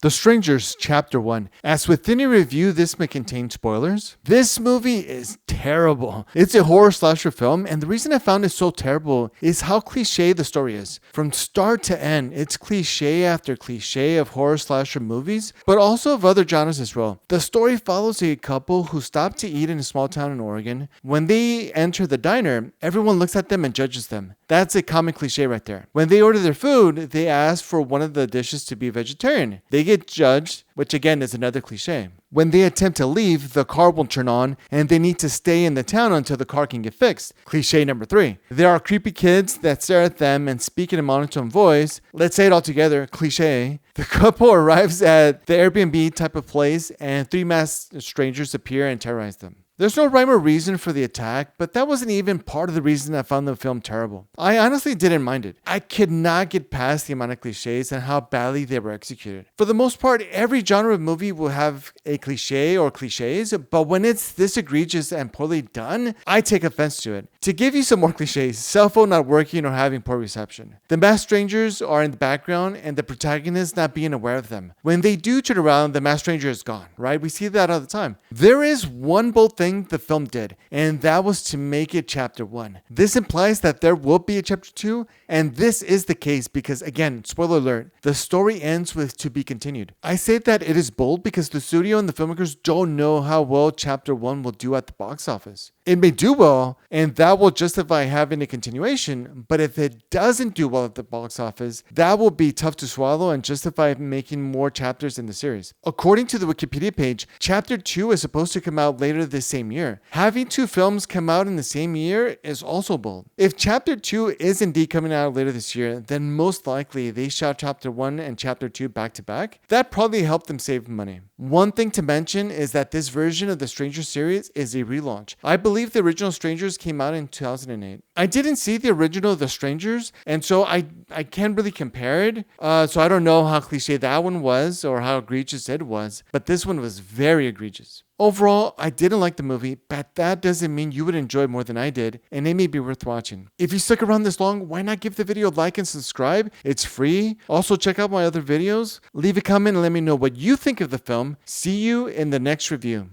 The Strangers, Chapter 1. As with any review, this may contain spoilers. This movie is terrible. It's a horror slasher film, and the reason I found it so terrible is how cliche the story is. From start to end, it's cliche after cliche of horror slasher movies, but also of other genres as well. The story follows a couple who stop to eat in a small town in Oregon. When they enter the diner, everyone looks at them and judges them. That's a common cliche right there. When they order their food, they ask for one of the dishes to be vegetarian. They get judged, which again is another cliche. When they attempt to leave, the car won't turn on and they need to stay in the town until the car can get fixed. Cliche number 3. There are creepy kids that stare at them and speak in a monotone voice. Let's say it all together. Cliche. The couple arrives at the Airbnb type of place and 3 masked strangers appear and terrorize them. There's no rhyme or reason for the attack, but that wasn't even part of the reason I found the film terrible. I honestly didn't mind it. I could not get past the amount of cliches and how badly they were executed. For the most part, every genre of movie will have a cliche or cliches, but when it's this egregious and poorly done, I take offense to it. To give you some more cliches, cell phone not working or having poor reception. The masked strangers are in the background and the protagonist not being aware of them. When they do turn around, the masked stranger is gone, right? We see that all the time. There is one bold thing the film did, and that was to make it chapter 1. This implies that there will be a chapter 2, and this is the case because, again, spoiler alert, the story ends with to be continued. I say that it is bold because the studio and the filmmakers don't know how well chapter 1 will do at the box office. It may do well, and that will justify having a continuation, but if it doesn't do well at the box office, that will be tough to swallow and justify making more chapters in the series. According to the Wikipedia page, chapter 2 is supposed to come out later this same year. Having 2 films come out in the same year is also bold. If chapter 2 is indeed coming out later this year, then most likely they shot chapter 1 and chapter 2 back to back. That probably helped them save money. One thing to mention is that this version of the Stranger series is a relaunch. I believe the original Strangers came out in 2008. I didn't see the original The Strangers, and so I can't really compare it. So I don't know how cliche that one was or how egregious it was, but this one was very egregious. Overall, I didn't like the movie, but that doesn't mean you would enjoy it more than I did, and it may be worth watching. If you stuck around this long, why not give the video a like and subscribe? It's free. Also, check out my other videos. Leave a comment and let me know what you think of the film. See you in the next review.